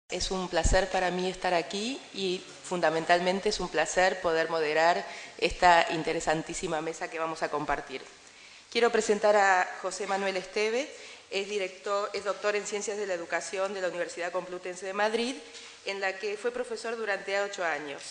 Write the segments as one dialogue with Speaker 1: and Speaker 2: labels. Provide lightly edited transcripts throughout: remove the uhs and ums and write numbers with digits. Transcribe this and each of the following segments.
Speaker 1: Es un placer para mí estar aquí y fundamentalmente es un placer poder moderar esta interesantísima mesa que vamos a compartir. Quiero presentar a José Manuel Esteve, es doctor en Ciencias de la Educación de la Universidad Complutense de Madrid, en la que fue profesor durante 8 años.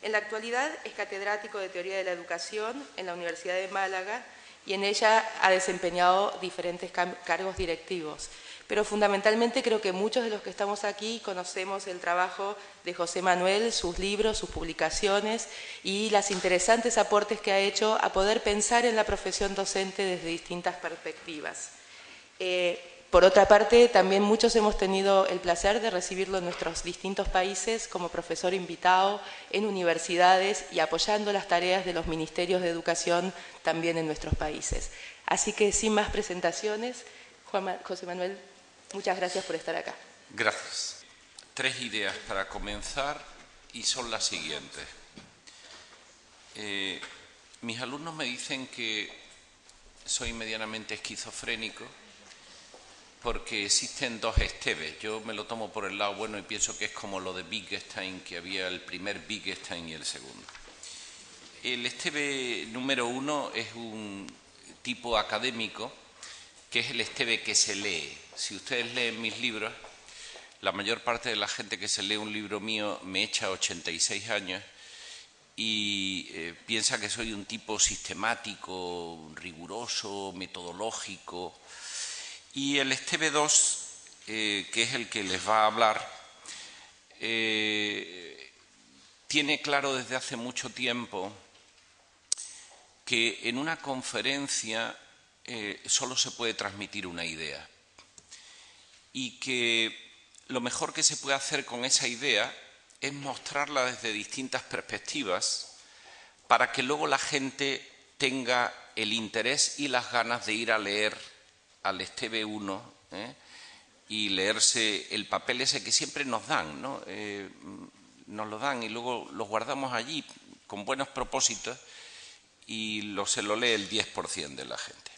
Speaker 1: En la actualidad es catedrático de Teoría de la Educación en la Universidad de Málaga y en ella ha desempeñado diferentes cargos directivos. Pero fundamentalmente creo que muchos de los que estamos aquí conocemos el trabajo de José Manuel, sus libros, sus publicaciones y los interesantes aportes que ha hecho a poder pensar en la profesión docente desde distintas perspectivas. Por otra parte, también muchos hemos tenido el placer de recibirlo en nuestros distintos países como profesor invitado en universidades y apoyando las tareas de los ministerios de educación también en nuestros países. Así que sin más presentaciones, José Manuel, muchas gracias por estar acá.
Speaker 2: Gracias. 3 ideas para comenzar y son las siguientes. Mis alumnos me dicen que soy medianamente esquizofrénico porque existen 2 Esteves. Yo me lo tomo por el lado bueno y pienso que es como lo de Wittgenstein, que había el primer Wittgenstein y el segundo. El Esteve número 1 es un tipo académico, que es el Esteve que se lee. Si ustedes leen mis libros, la mayor parte de la gente que se lee un libro mío me echa 86 años y piensa que soy un tipo sistemático, riguroso, metodológico. Y el Esteve 2, que es el que les va a hablar, tiene claro desde hace mucho tiempo que en una conferencia solo se puede transmitir una idea y que lo mejor que se puede hacer con esa idea es mostrarla desde distintas perspectivas para que luego la gente tenga el interés y las ganas de ir a leer al Esteve 1 y leerse el papel ese que siempre nos dan, ¿no? Nos lo dan y luego lo guardamos allí con buenos propósitos y se lo lee el 10% de la gente.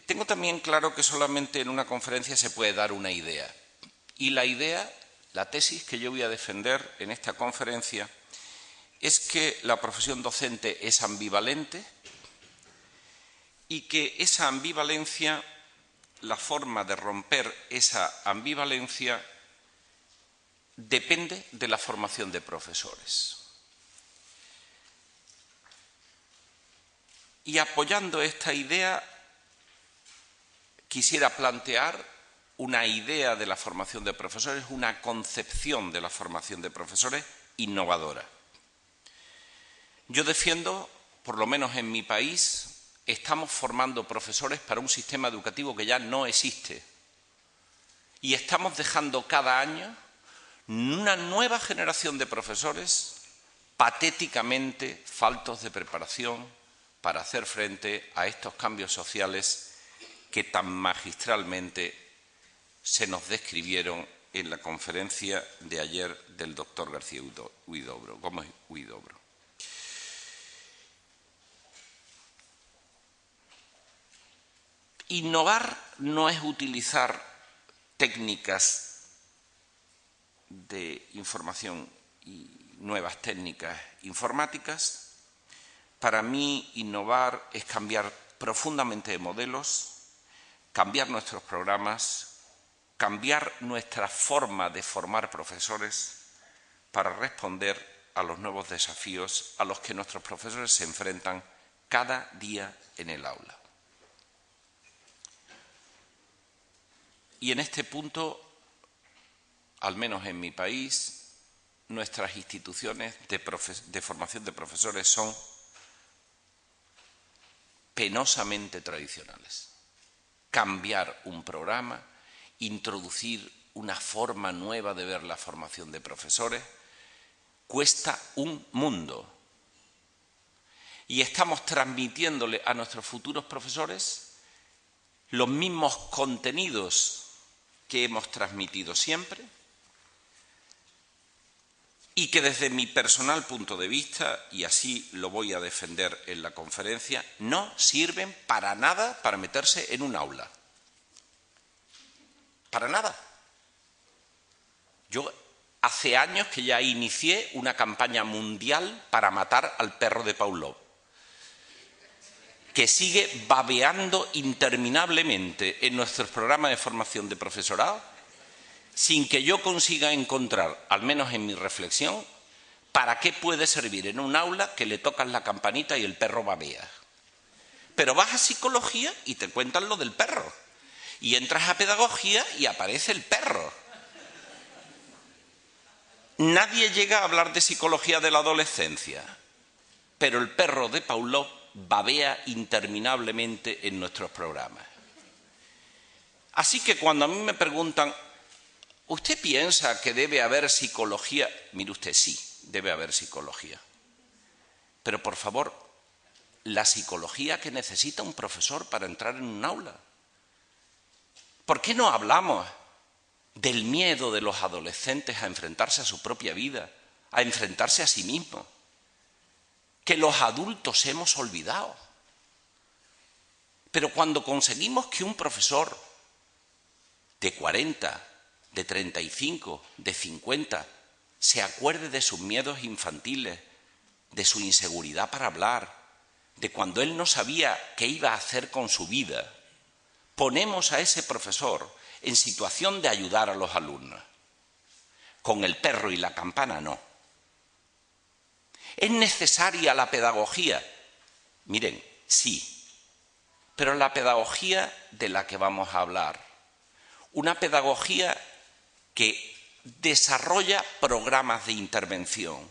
Speaker 2: Tengo también claro que solamente en una conferencia se puede dar una idea. Y la idea, la tesis que yo voy a defender en esta conferencia es que la profesión docente es ambivalente y que esa ambivalencia, la forma de romper esa ambivalencia depende de la formación de profesores. Y apoyando esta idea, quisiera plantear una idea de la formación de profesores, una concepción de la formación de profesores innovadora. Yo defiendo, por lo menos en mi país, estamos formando profesores para un sistema educativo que ya no existe. Y estamos dejando cada año una nueva generación de profesores patéticamente faltos de preparación para hacer frente a estos cambios sociales que tan magistralmente se nos describieron en la conferencia de ayer del doctor García Gómez Huidobro. Innovar no es utilizar técnicas de información y nuevas técnicas informáticas. Para mí, innovar es cambiar profundamente de modelos, cambiar nuestros programas, cambiar nuestra forma de formar profesores para responder a los nuevos desafíos a los que nuestros profesores se enfrentan cada día en el aula. Y en este punto, al menos en mi país, nuestras instituciones de formación de profesores son penosamente tradicionales. Cambiar un programa, introducir una forma nueva de ver la formación de profesores, cuesta un mundo. Y estamos transmitiéndole a nuestros futuros profesores los mismos contenidos que hemos transmitido siempre y que desde mi personal punto de vista, y así lo voy a defender en la conferencia, no sirven para nada para meterse en un aula. Para nada. Yo hace años que ya inicié una campaña mundial para matar al perro de Pavlov, que sigue babeando interminablemente en nuestros programas de formación de profesorado, sin que yo consiga encontrar, al menos en mi reflexión, para qué puede servir en un aula que le tocas la campanita y el perro babea. Pero vas a psicología y te cuentan lo del perro. Y entras a pedagogía y aparece el perro. Nadie llega a hablar de psicología de la adolescencia, pero el perro de Pavlov babea interminablemente en nuestros programas. Así que cuando a mí me preguntan, ¿usted piensa que debe haber psicología? Mire usted, sí, debe haber psicología. Pero por favor, la psicología que necesita un profesor para entrar en un aula. ¿Por qué no hablamos del miedo de los adolescentes a enfrentarse a su propia vida, a enfrentarse a sí mismos, que los adultos hemos olvidado? Pero cuando conseguimos que un profesor de 40, de 35, de 50, se acuerde de sus miedos infantiles, de su inseguridad para hablar, de cuando él no sabía qué iba a hacer con su vida, ponemos a ese profesor en situación de ayudar a los alumnos. Con el perro y la campana no. ¿Es necesaria la pedagogía? Miren, sí, pero la pedagogía de la que vamos a hablar, una pedagogía que desarrolla programas de intervención,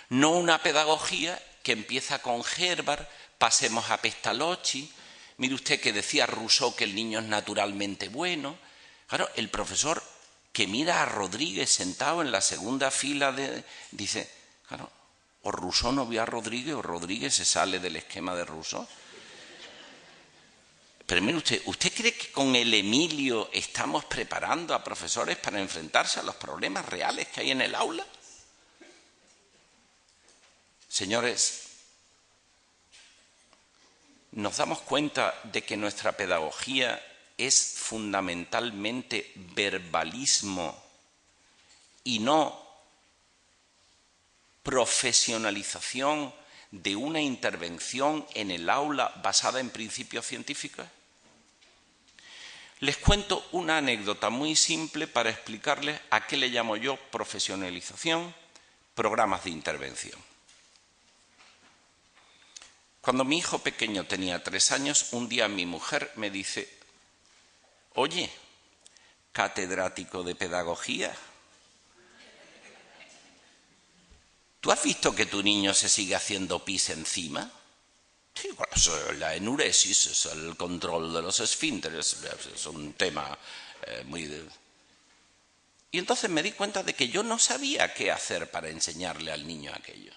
Speaker 2: no una pedagogía que empieza con Herbart, pasemos a Pestalozzi. Mire usted que decía Rousseau que el niño es naturalmente bueno. Claro, el profesor que mira a Rodríguez sentado en la segunda fila dice, claro, o Rousseau no vio a Rodríguez o Rodríguez se sale del esquema de Rousseau. Pero mire ¿usted cree que con el Emilio estamos preparando a profesores para enfrentarse a los problemas reales que hay en el aula? Señores, nos damos cuenta de que nuestra pedagogía es fundamentalmente verbalismo y no profesionalización de una intervención en el aula basada en principios científicos. Les cuento una anécdota muy simple para explicarles a qué le llamo yo profesionalización, programas de intervención. Cuando mi hijo pequeño tenía 3 años, un día mi mujer me dice, oye, catedrático de pedagogía, ¿tú has visto que tu niño se sigue haciendo pis encima? Sí, bueno, la enuresis es el control de los esfínteres, es un tema muy... Y entonces me di cuenta de que yo no sabía qué hacer para enseñarle al niño aquello.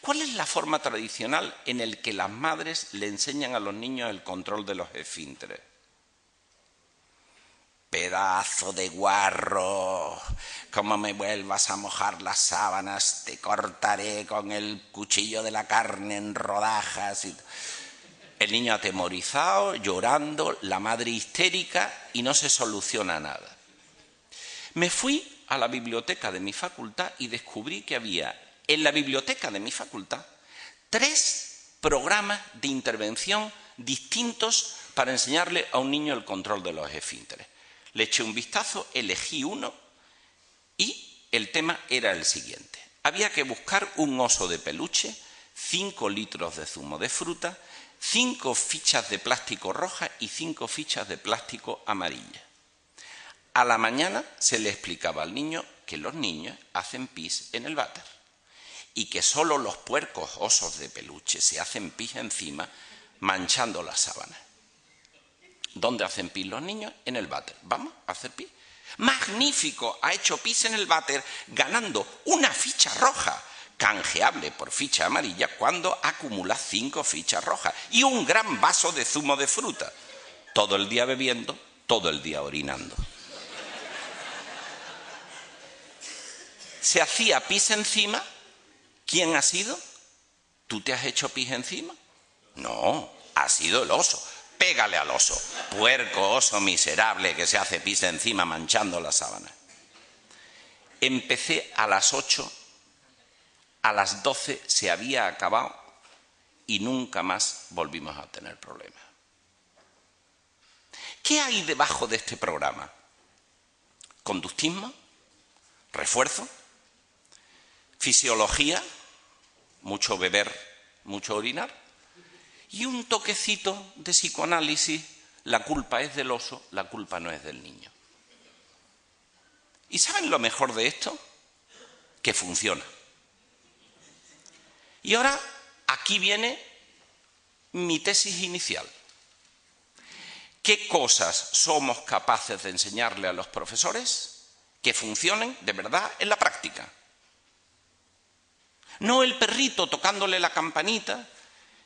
Speaker 2: ¿Cuál es la forma tradicional en la que las madres le enseñan a los niños el control de los esfínteres? Pedazo de guarro, como me vuelvas a mojar las sábanas, te cortaré con el cuchillo de la carne en rodajas. El niño atemorizado, llorando, la madre histérica y no se soluciona nada. Me fui a la biblioteca de mi facultad y descubrí que había en la biblioteca de mi facultad 3 programas de intervención distintos para enseñarle a un niño el control de los esfínteres. Le eché un vistazo, elegí uno y el tema era el siguiente. Había que buscar un oso de peluche, 5 litros de zumo de fruta, 5 fichas de plástico roja y 5 fichas de plástico amarilla. A la mañana se le explicaba al niño que los niños hacen pis en el váter y que solo los puercos osos de peluche se hacen pis encima manchando las sábanas. ¿Dónde hacen pis los niños? En el váter. ¿Vamos a hacer pis? ¡Magnífico! Ha hecho pis en el váter ganando una ficha roja, canjeable por ficha amarilla cuando acumula 5 fichas rojas y un gran vaso de zumo de fruta. Todo el día bebiendo, todo el día orinando. Se hacía pis encima. ¿Quién ha sido? ¿Tú te has hecho pis encima? No, ha sido el oso. pégale al oso. Puerco, oso miserable que se hace pis encima manchando la sábana. Empecé a las 8, a las 12 se había acabado y nunca más volvimos a tener problemas. ¿Qué hay debajo de este programa? Conductismo, refuerzo, fisiología, mucho beber, mucho orinar, y un toquecito de psicoanálisis, la culpa es del oso, la culpa no es del niño. ¿Y saben lo mejor de esto? Que funciona. Y ahora, aquí viene mi tesis inicial. ¿Qué cosas somos capaces de enseñarle a los profesores que funcionen de verdad en la práctica? No el perrito tocándole la campanita,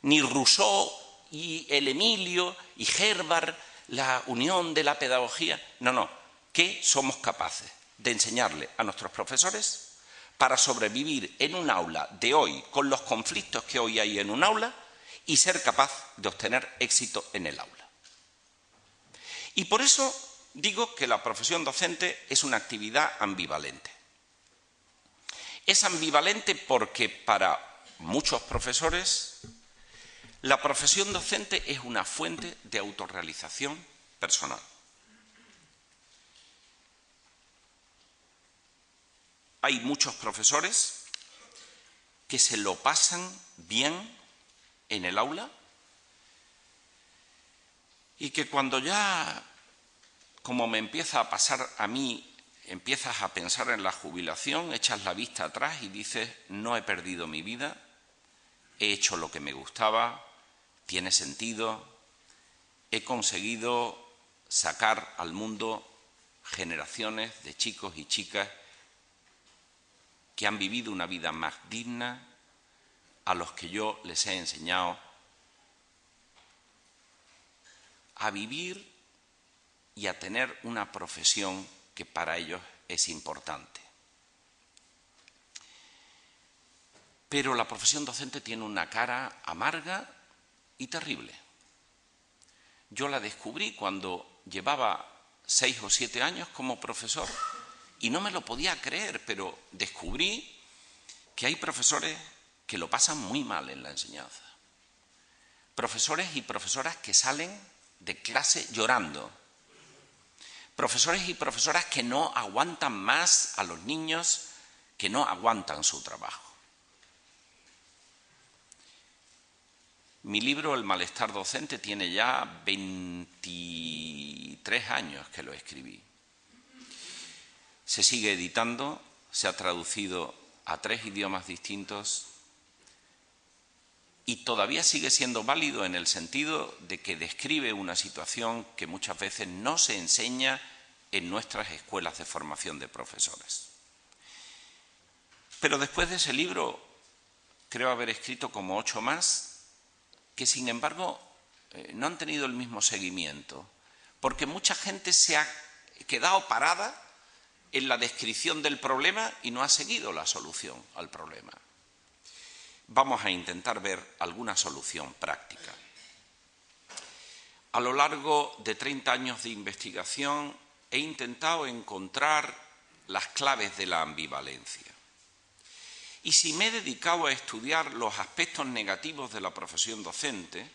Speaker 2: ni Rousseau y el Emilio y Herbart, la unión de la pedagogía. No. ¿Qué somos capaces de enseñarle a nuestros profesores para sobrevivir en un aula de hoy con los conflictos que hoy hay en un aula y ser capaz de obtener éxito en el aula? Y por eso digo que la profesión docente es una actividad ambivalente. Es ambivalente porque para muchos profesores la profesión docente es una fuente de autorrealización personal. Hay muchos profesores que se lo pasan bien en el aula y que cuando ya, como me empieza a pasar a mí, empiezas a pensar en la jubilación, echas la vista atrás y dices, no he perdido mi vida, he hecho lo que me gustaba, tiene sentido, he conseguido sacar al mundo generaciones de chicos y chicas que han vivido una vida más digna, a los que yo les he enseñado a vivir y a tener una profesión que para ellos es importante. Pero la profesión docente tiene una cara amarga y terrible. Yo la descubrí cuando llevaba 6 o 7 años como profesor y no me lo podía creer, pero descubrí que hay profesores que lo pasan muy mal en la enseñanza. Profesores y profesoras que salen de clase llorando. Profesores y profesoras que no aguantan más a los niños, que no aguantan su trabajo. Mi libro, El malestar docente, tiene ya 23 años que lo escribí. Se sigue editando, se ha traducido a 3 idiomas distintos y todavía sigue siendo válido en el sentido de que describe una situación que muchas veces no se enseña en nuestras escuelas de formación de profesores. Pero después de ese libro, creo haber escrito como 8 más, que sin embargo no han tenido el mismo seguimiento, porque mucha gente se ha quedado parada en la descripción del problema y no ha seguido la solución al problema. Vamos a intentar ver alguna solución práctica. A lo largo de 30 años de investigación he intentado encontrar las claves de la ambivalencia. Y si me he dedicado a estudiar los aspectos negativos de la profesión docente,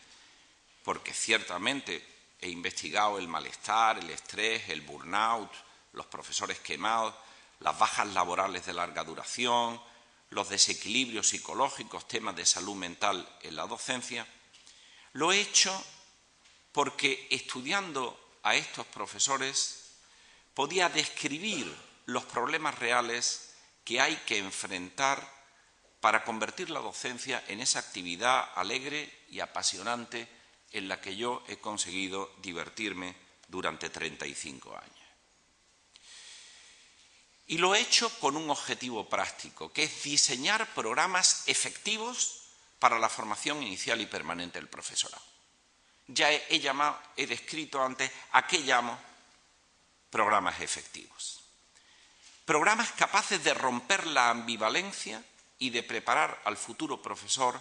Speaker 2: porque ciertamente he investigado el malestar, el estrés, el burnout, los profesores quemados, las bajas laborales de larga duración, los desequilibrios psicológicos, temas de salud mental en la docencia, lo he hecho porque estudiando a estos profesores podía describir los problemas reales que hay que enfrentar para convertir la docencia en esa actividad alegre y apasionante en la que yo he conseguido divertirme durante 35 años. Y lo he hecho con un objetivo práctico, que es diseñar programas efectivos para la formación inicial y permanente del profesorado. Ya he descrito antes a qué llamo programas efectivos. Programas capaces de romper la ambivalencia y de preparar al futuro profesor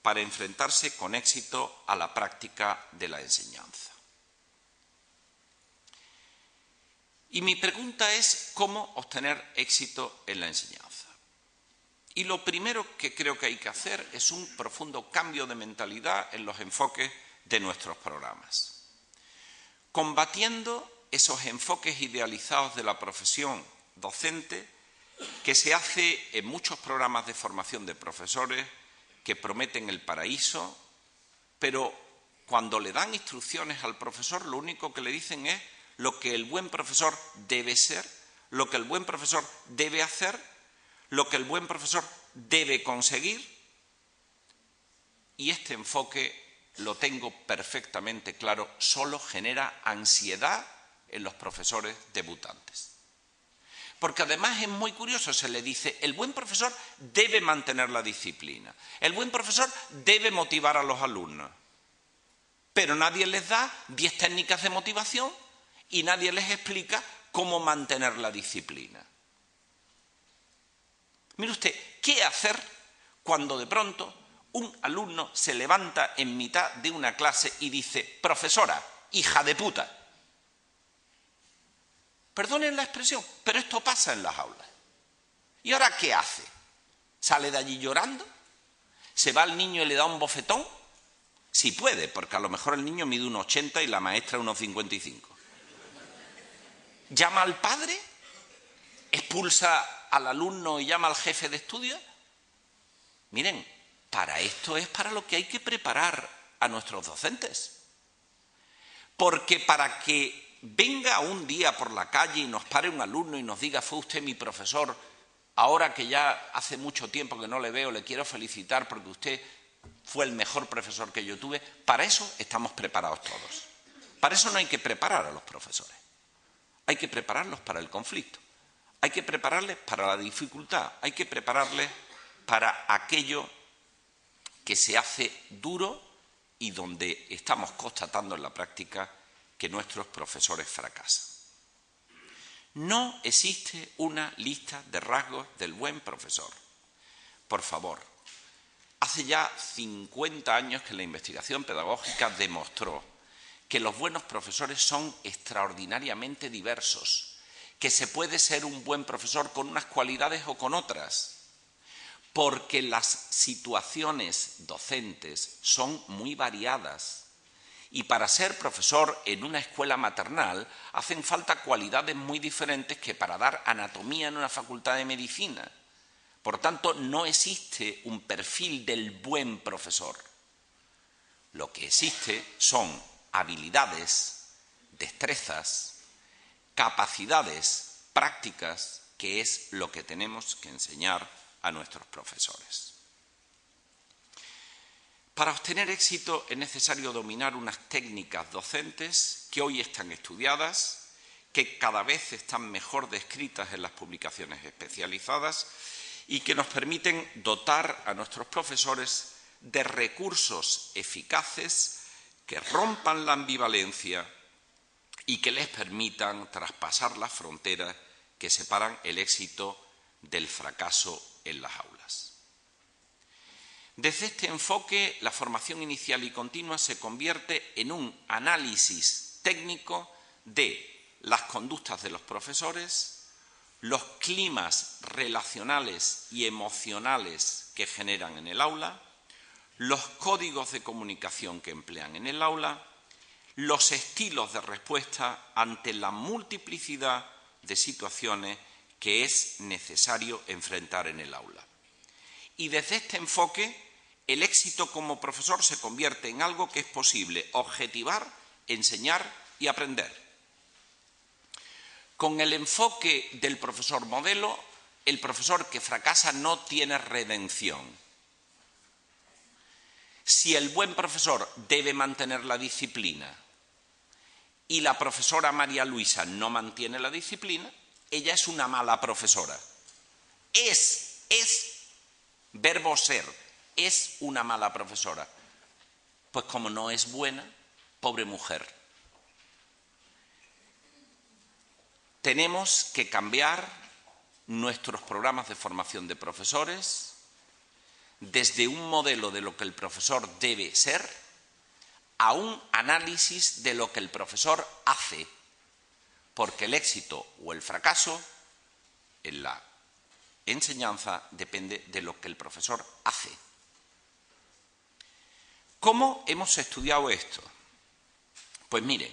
Speaker 2: para enfrentarse con éxito a la práctica de la enseñanza. Y mi pregunta es ¿cómo obtener éxito en la enseñanza? Y lo primero que creo que hay que hacer es un profundo cambio de mentalidad en los enfoques de nuestros programas, combatiendo esos enfoques idealizados de la profesión docente que se hace en muchos programas de formación de profesores que prometen el paraíso, pero cuando le dan instrucciones al profesor lo único que le dicen es lo que el buen profesor debe ser, lo que el buen profesor debe hacer, lo que el buen profesor debe conseguir, y este enfoque, lo tengo perfectamente claro, solo genera ansiedad en los profesores debutantes. Porque además es muy curioso, se le dice, el buen profesor debe mantener la disciplina, el buen profesor debe motivar a los alumnos, pero nadie les da 10 técnicas de motivación y nadie les explica cómo mantener la disciplina. Mire usted, ¿qué hacer cuando de pronto un alumno se levanta en mitad de una clase y dice, profesora, hija de puta? Perdonen la expresión, pero esto pasa en las aulas. ¿Y ahora qué hace? ¿Sale de allí llorando? ¿Se va al niño y le da un bofetón? Si puede, porque a lo mejor el niño mide 1,80 y la maestra 1,55. ¿Llama al padre? ¿Expulsa al alumno y llama al jefe de estudio? Miren, para esto es para lo que hay que preparar a nuestros docentes. Porque para que venga un día por la calle y nos pare un alumno y nos diga, fue usted mi profesor, ahora que ya hace mucho tiempo que no le veo, le quiero felicitar porque usted fue el mejor profesor que yo tuve, para eso estamos preparados todos. Para eso no hay que preparar a los profesores. Hay que prepararlos para el conflicto, hay que prepararles para la dificultad, hay que prepararles para aquello que se hace duro y donde estamos constatando en la práctica que nuestros profesores fracasan. No existe una lista de rasgos del buen profesor. Por favor, hace ya 50 años que la investigación pedagógica demostró que los buenos profesores son extraordinariamente diversos, que se puede ser un buen profesor con unas cualidades o con otras, porque las situaciones docentes son muy variadas y para ser profesor en una escuela maternal hacen falta cualidades muy diferentes que para dar anatomía en una facultad de medicina. Por tanto, no existe un perfil del buen profesor. Lo que existe son habilidades, destrezas, capacidades prácticas, que es lo que tenemos que enseñar a nuestros profesores. Para obtener éxito es necesario dominar unas técnicas docentes que hoy están estudiadas, que cada vez están mejor descritas en las publicaciones especializadas y que nos permiten dotar a nuestros profesores de recursos eficaces que rompan la ambivalencia y que les permitan traspasar las fronteras que separan el éxito del fracaso en las aulas. Desde este enfoque, la formación inicial y continua se convierte en un análisis técnico de las conductas de los profesores, los climas relacionales y emocionales que generan en el aula, los códigos de comunicación que emplean en el aula, los estilos de respuesta ante la multiplicidad de situaciones que es necesario enfrentar en el aula. Y desde este enfoque, el éxito como profesor se convierte en algo que es posible objetivar, enseñar y aprender. Con el enfoque del profesor modelo, el profesor que fracasa no tiene redención. Si el buen profesor debe mantener la disciplina y la profesora María Luisa no mantiene la disciplina, ella es una mala profesora. Es verbo ser, es una mala profesora. Pues como no es buena, pobre mujer. Tenemos que cambiar nuestros programas de formación de profesores, desde un modelo de lo que el profesor debe ser a un análisis de lo que el profesor hace, porque el éxito o el fracaso en la enseñanza depende de lo que el profesor hace. ¿Cómo hemos estudiado esto? Pues miren,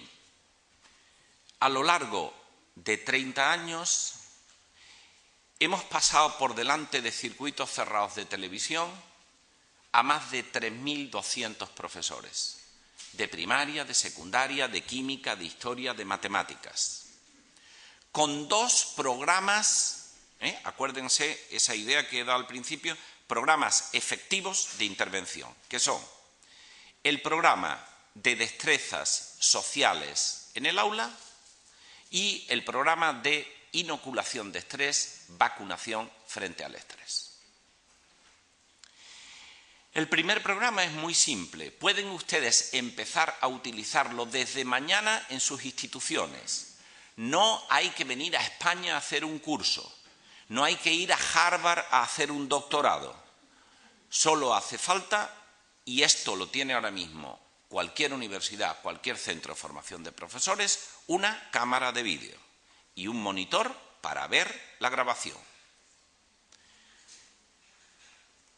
Speaker 2: a lo largo de 30 años hemos pasado por delante de circuitos cerrados de televisión a más de 3.200 profesores, de primaria, de secundaria, de química, de historia, de matemáticas, con 2 programas, acuérdense esa idea que he dado al principio, programas efectivos de intervención, que son el programa de destrezas sociales en el aula y el programa de inoculación de estrés, vacunación frente al estrés. El primer programa es muy simple. Pueden ustedes empezar a utilizarlo desde mañana en sus instituciones. No hay que venir a España a hacer un curso. No hay que ir a Harvard a hacer un doctorado. Solo hace falta, y esto lo tiene ahora mismo cualquier universidad, cualquier centro de formación de profesores, una cámara de vídeo y un monitor para ver la grabación.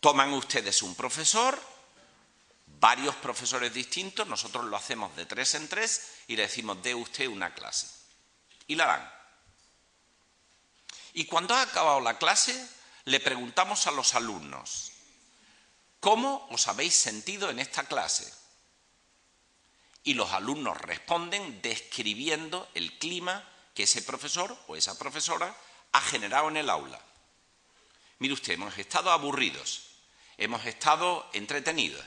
Speaker 2: Toman ustedes un profesor, varios profesores distintos, nosotros lo hacemos de 3 en 3 y le decimos, dé usted una clase. Y la dan. Y cuando ha acabado la clase, le preguntamos a los alumnos, ¿cómo os habéis sentido en esta clase? Y los alumnos responden describiendo el clima que ese profesor o esa profesora ha generado en el aula. Mire usted, hemos estado aburridos, hemos estado entretenidos,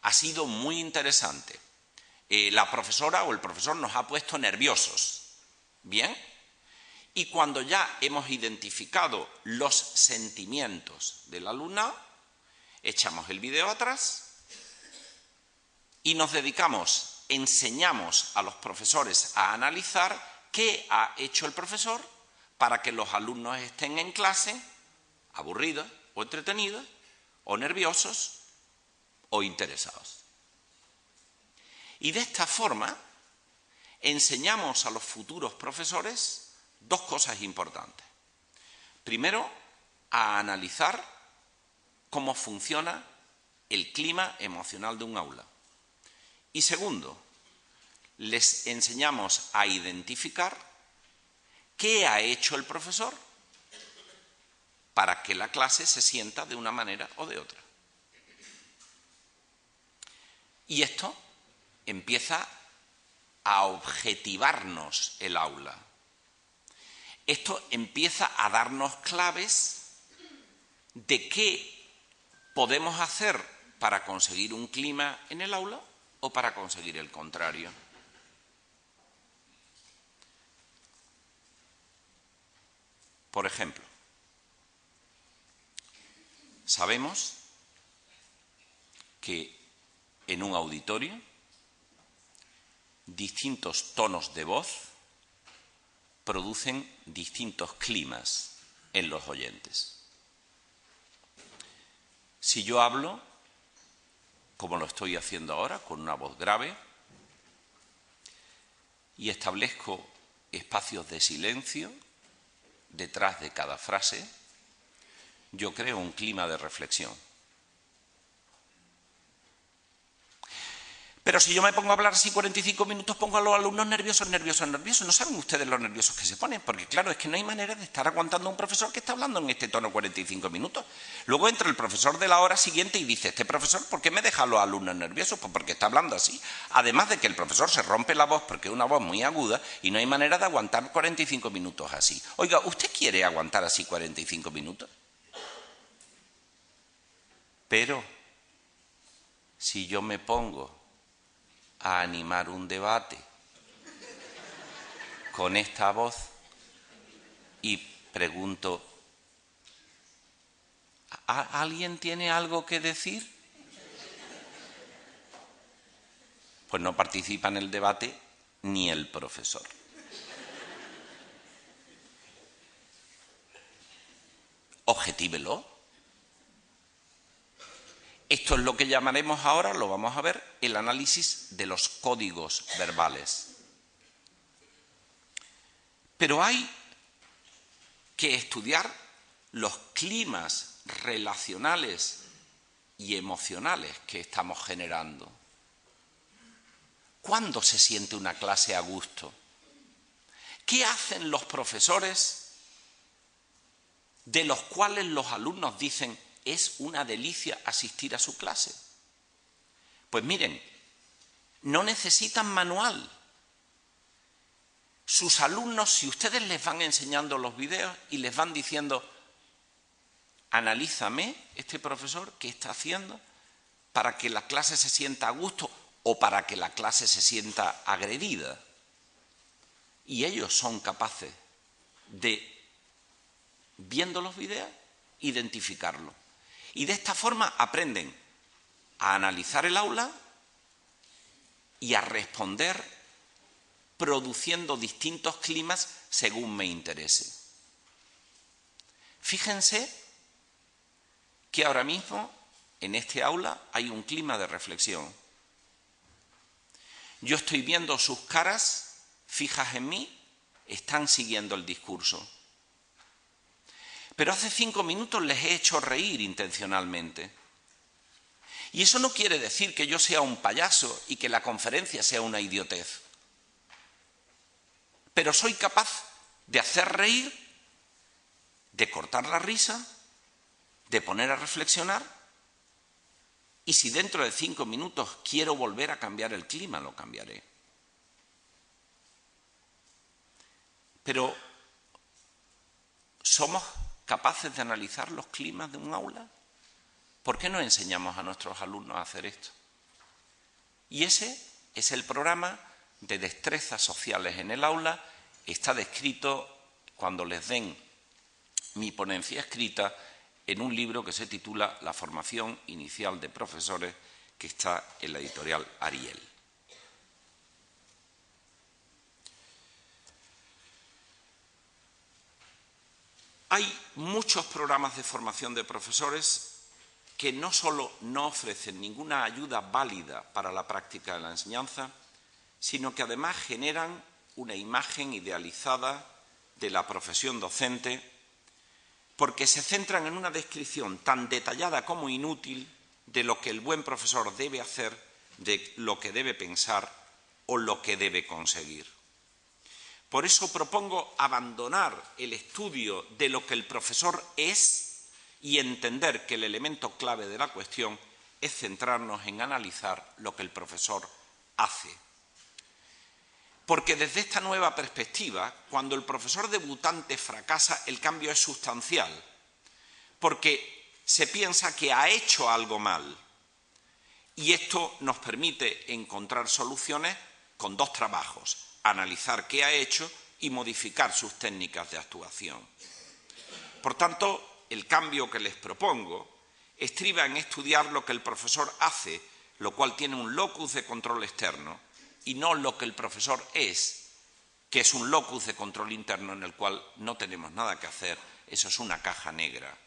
Speaker 2: ha sido muy interesante. La profesora o el profesor nos ha puesto nerviosos, ¿bien? Y cuando ya hemos identificado los sentimientos del alumnado, echamos el vídeo atrás y nos dedicamos, enseñamos a los profesores a analizar qué ha hecho el profesor para que los alumnos estén en clase aburridos o entretenidos o nerviosos o interesados. Y de esta forma enseñamos a los futuros profesores 2 cosas importantes. Primero, a analizar cómo funciona el clima emocional de un aula. Y segundo, les enseñamos a identificar qué ha hecho el profesor para que la clase se sienta de una manera o de otra. Y esto empieza a objetivarnos el aula. Esto empieza a darnos claves de qué podemos hacer para conseguir un clima en el aula o para conseguir el contrario. Por ejemplo, sabemos que en un auditorio distintos tonos de voz producen distintos climas en los oyentes. Si yo hablo, como lo estoy haciendo ahora, con una voz grave, y establezco espacios de silencio detrás de cada frase, yo creo un clima de reflexión. Pero si yo me pongo a hablar así 45 minutos, pongo a los alumnos nerviosos. No saben ustedes los nerviosos que se ponen, porque claro, es que no hay manera de estar aguantando a un profesor que está hablando en este tono 45 minutos. Luego entra el profesor de la hora siguiente y dice, este profesor, ¿por qué me deja a los alumnos nerviosos? Pues porque está hablando así. Además de que el profesor se rompe la voz porque es una voz muy aguda y no hay manera de aguantar 45 minutos así. Oiga, ¿usted quiere aguantar así 45 minutos? Pero si yo me pongo a animar un debate con esta voz y pregunto, ¿alguien tiene algo que decir? Pues no participa en el debate ni el profesor. Objetívelo. Esto es lo que llamaremos ahora, lo vamos a ver, el análisis de los códigos verbales. Pero hay que estudiar los climas relacionales y emocionales que estamos generando. ¿Cuándo se siente una clase a gusto? ¿Qué hacen los profesores de los cuales los alumnos dicen es una delicia asistir a su clase? Pues miren, no necesitan manual. Sus alumnos, si ustedes les van enseñando los vídeos y les van diciendo, analízame este profesor qué está haciendo para que la clase se sienta a gusto o para que la clase se sienta agredida. Y ellos son capaces de, viendo los vídeos, identificarlo. Y de esta forma aprenden a analizar el aula y a responder produciendo distintos climas según me interese. Fíjense que ahora mismo en este aula hay un clima de reflexión. Yo estoy viendo sus caras fijas en mí, están siguiendo el discurso. Pero hace 5 minutos les he hecho reír intencionalmente. Y eso no quiere decir que yo sea un payaso y que la conferencia sea una idiotez. Pero soy capaz de hacer reír, de cortar la risa, de poner a reflexionar, y si dentro de 5 minutos quiero volver a cambiar el clima, lo cambiaré. Pero, ¿somos capaces de analizar los climas de un aula? ¿Por qué no enseñamos a nuestros alumnos a hacer esto? Y ese es el programa de destrezas sociales en el aula. Está descrito, cuando les den mi ponencia escrita, en un libro que se titula La formación inicial de profesores, que está en la editorial Ariel. Hay muchos programas de formación de profesores que no solo no ofrecen ninguna ayuda válida para la práctica de la enseñanza, sino que además generan una imagen idealizada de la profesión docente, porque se centran en una descripción tan detallada como inútil de lo que el buen profesor debe hacer, de lo que debe pensar o lo que debe conseguir. Por eso propongo abandonar el estudio de lo que el profesor es y entender que el elemento clave de la cuestión es centrarnos en analizar lo que el profesor hace. Porque desde esta nueva perspectiva, cuando el profesor debutante fracasa, el cambio es sustancial, porque se piensa que ha hecho algo mal. Y esto nos permite encontrar soluciones con 2 trabajos: analizar qué ha hecho y modificar sus técnicas de actuación. Por tanto, el cambio que les propongo estriba en estudiar lo que el profesor hace, lo cual tiene un locus de control externo, y no lo que el profesor es, que es un locus de control interno en el cual no tenemos nada que hacer, eso es una caja negra.